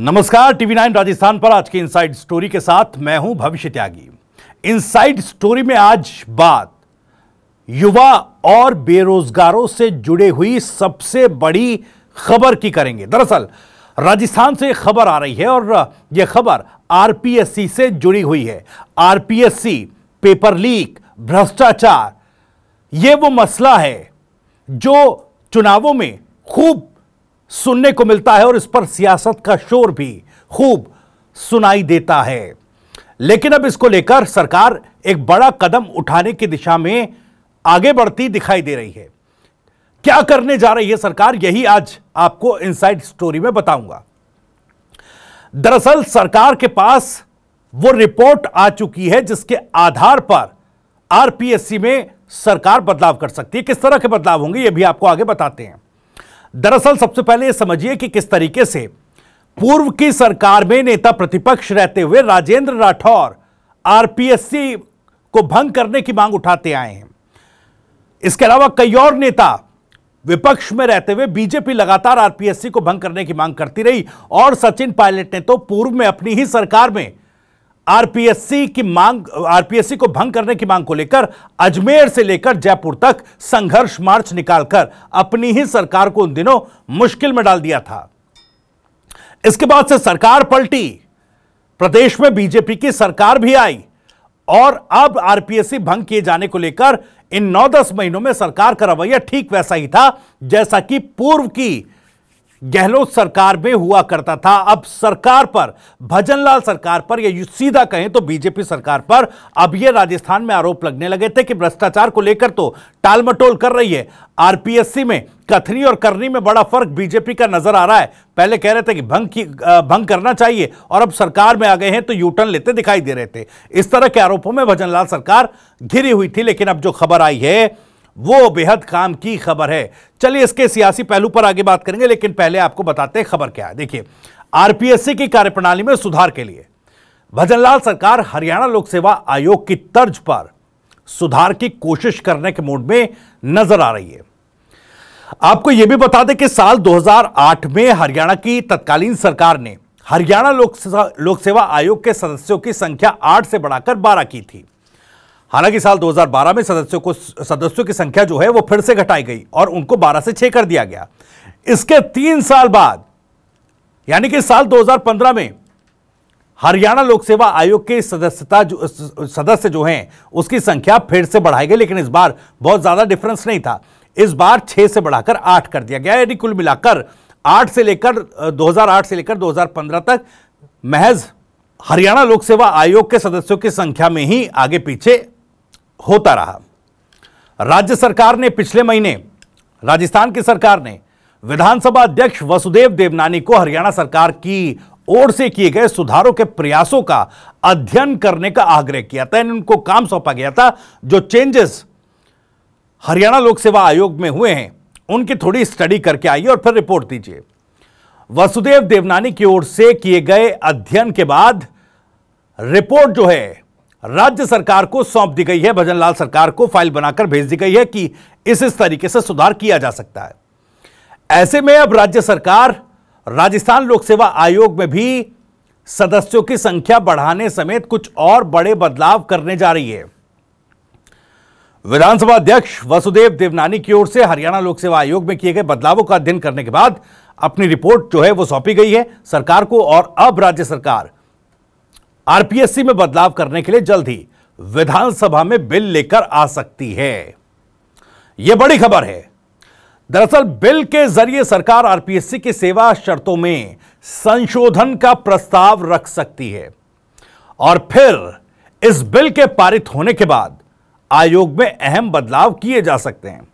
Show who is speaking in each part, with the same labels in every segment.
Speaker 1: नमस्कार, टीवी 9 राजस्थान पर आज की इनसाइड स्टोरी के साथ मैं हूं भविष्य त्यागी। इनसाइड स्टोरी में आज बात युवा और बेरोजगारों से जुड़े हुई सबसे बड़ी खबर की करेंगे। दरअसल राजस्थान से खबर आ रही है और यह खबर आरपीएससी से जुड़ी हुई है। आरपीएससी, पेपर लीक, भ्रष्टाचार, यह वो मसला है जो चुनावों में खूब सुनने को मिलता है और इस पर सियासत का शोर भी खूब सुनाई देता है। लेकिन अब इसको लेकर सरकार एक बड़ा कदम उठाने की दिशा में आगे बढ़ती दिखाई दे रही है। क्या करने जा रही है सरकार, यही आज आपको इनसाइड स्टोरी में बताऊंगा। दरअसल सरकार के पास वो रिपोर्ट आ चुकी है जिसके आधार पर आरपीएससी में सरकार बदलाव कर सकती है। किस तरह के बदलाव होंगे यह भी आपको आगे बताते हैं। दरअसल सबसे पहले यह समझिए कि किस तरीके से पूर्व की सरकार में नेता प्रतिपक्ष रहते हुए राजेंद्र राठौर आरपीएससी को भंग करने की मांग उठाते आए हैं। इसके अलावा कई और नेता विपक्ष में रहते हुए बीजेपी लगातार आरपीएससी को भंग करने की मांग करती रही और सचिन पायलट ने तो पूर्व में अपनी ही सरकार में आरपीएससी को भंग करने की मांग को लेकर अजमेर से लेकर जयपुर तक संघर्ष मार्च निकालकर अपनी ही सरकार को उन दिनों मुश्किल में डाल दिया था। इसके बाद से सरकार पलटी, प्रदेश में बीजेपी की सरकार भी आई और अब आरपीएससी भंग किए जाने को लेकर इन 9-10 महीनों में सरकार का रवैया ठीक वैसा ही था जैसा कि पूर्व की गहलोत सरकार में हुआ करता था। अब सरकार पर, भजनलाल सरकार पर, या सीधा कहें तो बीजेपी सरकार पर अब यह राजस्थान में आरोप लगने लगे थे कि भ्रष्टाचार को लेकर तो टालमटोल कर रही है। आरपीएससी में कथनी और करनी में बड़ा फर्क बीजेपी का नजर आ रहा है। पहले कह रहे थे कि भंग करना चाहिए और अब सरकार में आ गए हैं तो यू टर्न लेते दिखाई दे रहे थे। इस तरह के आरोपों में भजनलाल सरकार घिरी हुई थी। लेकिन अब जो खबर आई है वो बेहद काम की खबर है। चलिए इसके सियासी पहलू पर आगे बात करेंगे, लेकिन पहले आपको बताते हैं खबर क्या है। देखिए, आरपीएससी की कार्यप्रणाली में सुधार के लिए भजनलाल सरकार हरियाणा लोक सेवा आयोग की तर्ज पर सुधार की कोशिश करने के मूड में नजर आ रही है। आपको यह भी बता दें कि साल 2008 में हरियाणा की तत्कालीन सरकार ने हरियाणा लोक सेवा आयोग के सदस्यों की संख्या 8 से बढ़ाकर 12 की थी। हालांकि साल 2012 में सदस्यों की संख्या जो है वो फिर से घटाई गई और उनको 12 से 6 कर दिया गया। इसके 3 साल बाद यानी कि साल 2015 में हरियाणा लोक सेवा आयोग के सदस्य जो हैं उसकी संख्या फिर से बढ़ाई गई, लेकिन इस बार बहुत ज्यादा डिफरेंस नहीं था। इस बार 6 से बढ़ाकर 8 कर दिया गया। यानी कुल मिलाकर 2008 से लेकर 2015 तक महज हरियाणा लोक सेवा आयोग के सदस्यों की संख्या में ही आगे पीछे होता रहा। राज्य सरकार ने पिछले महीने, राजस्थान की सरकार ने विधानसभा अध्यक्ष वसुदेव देवनानी को हरियाणा सरकार की ओर से किए गए सुधारों के प्रयासों का अध्ययन करने का आग्रह किया था। उनको काम सौंपा गया था जो चेंजेस हरियाणा लोक सेवा आयोग में हुए हैं उनकी थोड़ी स्टडी करके आइए और फिर रिपोर्ट दीजिए। वसुदेव देवनानी की ओर से किए गए अध्ययन के बाद रिपोर्ट जो है राज्य सरकार को सौंप दी गई है। भजनलाल सरकार को फाइल बनाकर भेज दी गई है कि इस तरीके से सुधार किया जा सकता है। ऐसे में अब राज्य सरकार राजस्थान लोक सेवा आयोग में भी सदस्यों की संख्या बढ़ाने समेत कुछ और बड़े बदलाव करने जा रही है। विधानसभा अध्यक्ष वसुदेव देवनानी की ओर से हरियाणा लोक सेवा आयोग में किए गए बदलावों का अध्ययन करने के बाद अपनी रिपोर्ट जो है वो सौंपी गई है सरकार को और अब राज्य सरकार आरपीएससी में बदलाव करने के लिए जल्द ही विधानसभा में बिल लेकर आ सकती है। यह बड़ी खबर है। दरअसल बिल के जरिए सरकार आरपीएससी की सेवा शर्तों में संशोधन का प्रस्ताव रख सकती है और फिर इस बिल के पारित होने के बाद आयोग में अहम बदलाव किए जा सकते हैं।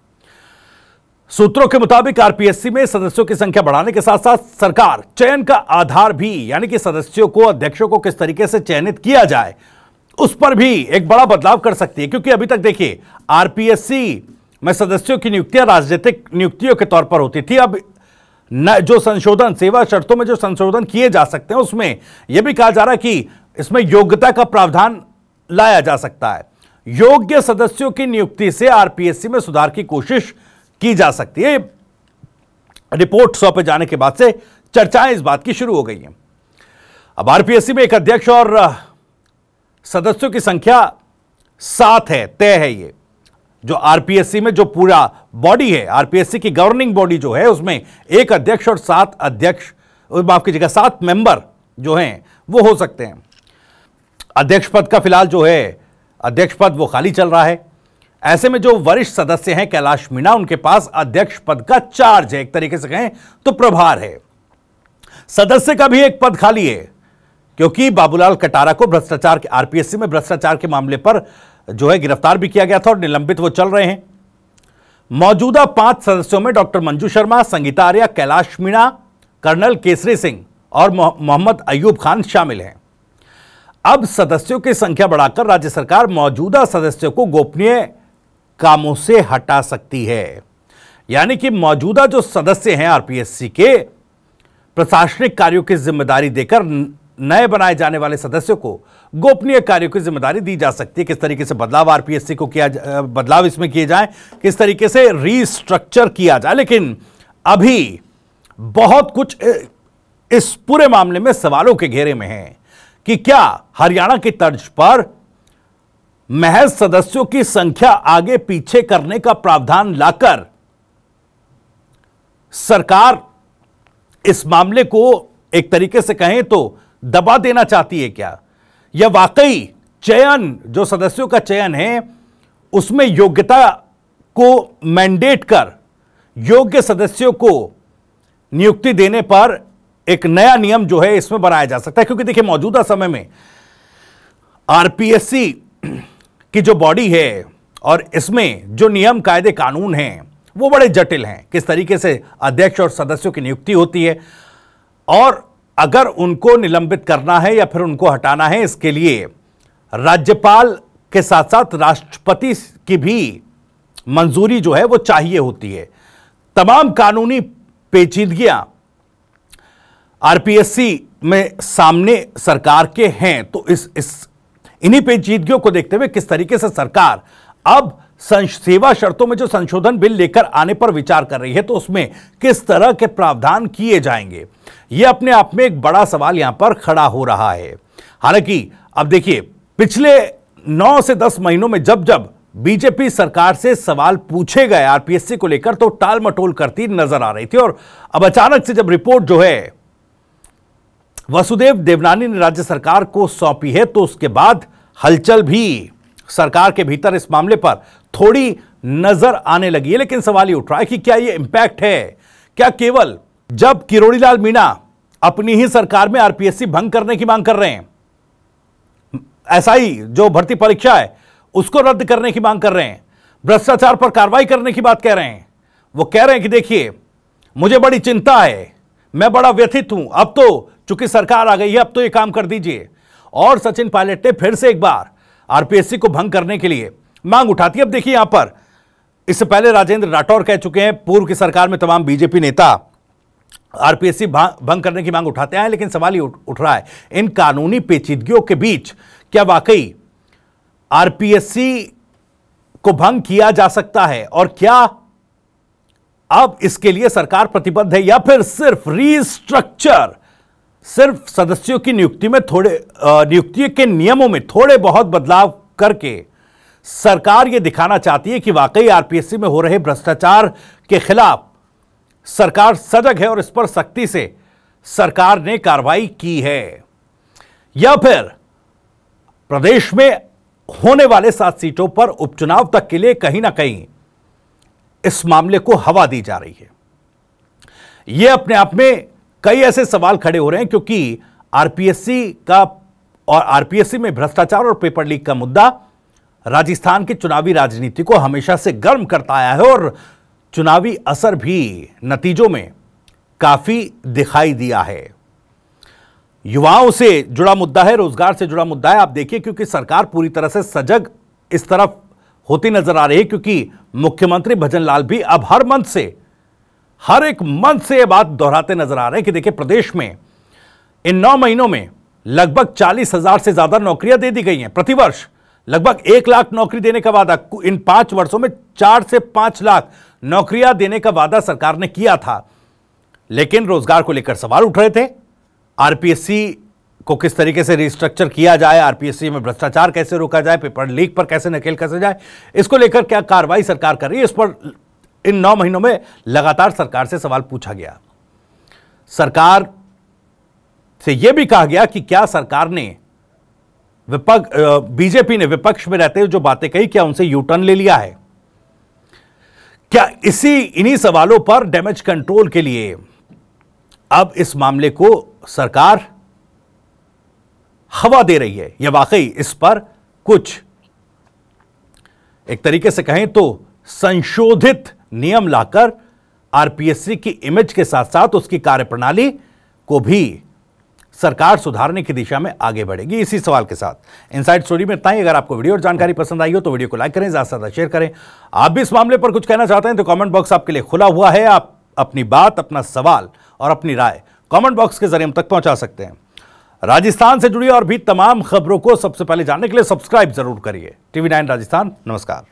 Speaker 1: सूत्रों के मुताबिक आरपीएससी में सदस्यों की संख्या बढ़ाने के साथ साथ सरकार चयन का आधार भी, यानी कि सदस्यों को, अध्यक्षों को किस तरीके से चयनित किया जाए उस पर भी एक बड़ा बदलाव कर सकती है। क्योंकि अभी तक देखिए आरपीएससी में सदस्यों की नियुक्तियां राजनीतिक नियुक्तियों के तौर पर होती थी। अब जो संशोधन, सेवा शर्तों में जो संशोधन किए जा सकते हैं उसमें यह भी कहा जा रहा है कि इसमें योग्यता का प्रावधान लाया जा सकता है। योग्य सदस्यों की नियुक्ति से आरपीएससी में सुधार की कोशिश की जा सकती है। रिपोर्ट सौंपे जाने के बाद से चर्चाएं इस बात की शुरू हो गई हैं। अब आरपीएससी में एक अध्यक्ष और सदस्यों की संख्या 7 है, तय है। ये जो आरपीएससी में जो पूरा बॉडी है, आरपीएससी की गवर्निंग बॉडी जो है, उसमें एक अध्यक्ष और 7 अध्यक्ष, माफ कीजिएगा 7 मेंबर जो हैं वो हो सकते हैं। अध्यक्ष पद का फिलहाल जो है अध्यक्ष पद वो खाली चल रहा है। ऐसे में जो वरिष्ठ सदस्य हैं कैलाश मीणा, उनके पास अध्यक्ष पद का चार्ज है, एक तरीके से कहें तो प्रभार है। सदस्य का भी एक पद खाली है क्योंकि बाबूलाल कटारा को भ्रष्टाचार के, आरपीएससी में भ्रष्टाचार के मामले पर जो है गिरफ्तार भी किया गया था और निलंबित वो चल रहे हैं। मौजूदा 5 सदस्यों में डॉक्टर मंजू शर्मा, संगीता आर्या, कैलाश मीणा, कर्नल केसरी सिंह और मोहम्मद अयूब खान शामिल हैं। अब सदस्यों की संख्या बढ़ाकर राज्य सरकार मौजूदा सदस्यों को गोपनीय कामों से हटा सकती है। यानी कि मौजूदा जो सदस्य हैं आरपीएससी के, प्रशासनिक कार्यों की जिम्मेदारी देकर नए बनाए जाने वाले सदस्यों को गोपनीय कार्यों की जिम्मेदारी दी जा सकती है। किस तरीके से बदलाव आरपीएससी को बदलाव इसमें किए जाए, किस तरीके से रीस्ट्रक्चर किया जाए। लेकिन अभी बहुत कुछ इस पूरे मामले में सवालों के घेरे में है कि क्या हरियाणा की तर्ज पर महज सदस्यों की संख्या आगे पीछे करने का प्रावधान लाकर सरकार इस मामले को एक तरीके से कहें तो दबा देना चाहती है क्या, या वाकई चयन, जो सदस्यों का चयन है उसमें योग्यता को मैंडेट कर योग्य सदस्यों को नियुक्ति देने पर एक नया नियम जो है इसमें बनाया जा सकता है। क्योंकि देखिए मौजूदा समय में आरपीएससी की जो बॉडी है और इसमें जो नियम कायदे कानून हैं वो बड़े जटिल हैं। किस तरीके से अध्यक्ष और सदस्यों की नियुक्ति होती है और अगर उनको निलंबित करना है या फिर उनको हटाना है, इसके लिए राज्यपाल के साथ साथ राष्ट्रपति की भी मंजूरी जो है वो चाहिए होती है। तमाम कानूनी पेचीदगियां आरपीएससी में सामने सरकार के हैं। तो इन्हीं पेचीदगियों को देखते हुए किस तरीके से सरकार अब सेवा शर्तों में जो संशोधन बिल लेकर आने पर विचार कर रही है, तो उसमें किस तरह के प्रावधान किए जाएंगे, यह अपने आप में एक बड़ा सवाल यहां पर खड़ा हो रहा है। हालांकि अब देखिए पिछले 9 से 10 महीनों में जब जब बीजेपी सरकार से सवाल पूछे गए आरपीएससी को लेकर तो टाल मटोल करती नजर आ रही थी। और अब अचानक से जब रिपोर्ट जो है वसुदेव देवनानी ने राज्य सरकार को सौंपी है, तो उसके बाद हलचल भी सरकार के भीतर इस मामले पर थोड़ी नजर आने लगी है। लेकिन सवाल ये उठ रहा है कि क्या ये इंपैक्ट है, क्या केवल जब किरोड़ीलाल मीणा अपनी ही सरकार में आरपीएससी भंग करने की मांग कर रहे हैं, एसआई जो भर्ती परीक्षा है उसको रद्द करने की मांग कर रहे हैं, भ्रष्टाचार पर कार्रवाई करने की बात कह रहे हैं, वो कह रहे हैं कि देखिए मुझे बड़ी चिंता है, मैं बड़ा व्यथित हूं, अब तो चूंकि सरकार आ गई है अब तो ये काम कर दीजिए। और सचिन पायलट ने फिर से एक बार आरपीएससी को भंग करने के लिए मांग उठाती है। अब देखिए यहां पर इससे पहले राजेंद्र राठौर कह चुके हैं, पूर्व की सरकार में तमाम बीजेपी नेता आरपीएससी भंग करने की मांग उठाते हैं। लेकिन सवाल ये उठ रहा है इन कानूनी पेचीदगियों के बीच क्या वाकई आरपीएससी को भंग किया जा सकता है, और क्या अब इसके लिए सरकार प्रतिबद्ध है, या फिर सिर्फ रीस्ट्रक्चर, सिर्फ सदस्यों की नियुक्ति में नियुक्ति के नियमों में थोड़े बहुत बदलाव करके सरकार यह दिखाना चाहती है कि वाकई आरपीएससी में हो रहे भ्रष्टाचार के खिलाफ सरकार सजग है और इस पर सख्ती से सरकार ने कार्रवाई की है, या फिर प्रदेश में होने वाले 7 सीटों पर उपचुनाव तक के लिए कहीं ना कहीं इस मामले को हवा दी जा रही है। यह अपने आप में कई ऐसे सवाल खड़े हो रहे हैं क्योंकि आरपीएससी का और आरपीएससी में भ्रष्टाचार और पेपर लीक का मुद्दा राजस्थान की चुनावी राजनीति को हमेशा से गर्म करता आया है और चुनावी असर भी नतीजों में काफी दिखाई दिया है। युवाओं से जुड़ा मुद्दा है, रोजगार से जुड़ा मुद्दा है। आप देखिए क्योंकि सरकार पूरी तरह से सजग इस तरफ होती नजर आ रही है, क्योंकि मुख्यमंत्री भजनलाल भी अब हर एक मंच से यह बात दोहराते नजर आ रहे हैं कि देखिए प्रदेश में इन 9 महीनों में लगभग 40,000 से ज्यादा नौकरियां दे दी गई हैं। प्रतिवर्ष लगभग 1 लाख नौकरी देने का वादा, इन 5 वर्षों में 4 से 5 लाख नौकरियां देने का वादा सरकार ने किया था। लेकिन रोजगार को लेकर सवाल उठ रहे थे, आरपीएससी को किस तरीके से रिस्ट्रक्चर किया जाए, आरपीएससी में भ्रष्टाचार कैसे रोका जाए, पेपर लीक पर कैसे नकेल कसे जाए, इसको लेकर क्या कार्रवाई सरकार कर रही है, इस पर इन 9 महीनों में लगातार सरकार से सवाल पूछा गया। सरकार से यह भी कहा गया कि क्या सरकार ने बीजेपी ने विपक्ष में रहते हुए जो बातें कही, क्या उनसे यू टर्न ले लिया है? क्या इन्हीं सवालों पर डैमेज कंट्रोल के लिए अब इस मामले को सरकार हवा दे रही है, या वाकई इस पर कुछ एक तरीके से कहें तो संशोधित नियम लाकर आरपीएससी की इमेज के साथ साथ उसकी कार्यप्रणाली को भी सरकार सुधारने की दिशा में आगे बढ़ेगी? इसी सवाल के साथ इनसाइड स्टोरी में इतना ही। अगर आपको वीडियो और जानकारी पसंद आई हो तो वीडियो को लाइक करें, ज्यादा से ज्यादा शेयर करें। आप भी इस मामले पर कुछ कहना चाहते हैं तो कमेंट बॉक्स आपके लिए खुला हुआ है। आप अपनी बात, अपना सवाल और अपनी राय कमेंट बॉक्स के जरिए हम तक पहुंचा सकते हैं। राजस्थान से जुड़ी और भी तमाम खबरों को सबसे पहले जानने के लिए सब्सक्राइब जरूर करिए। TV9 राजस्थान। नमस्कार।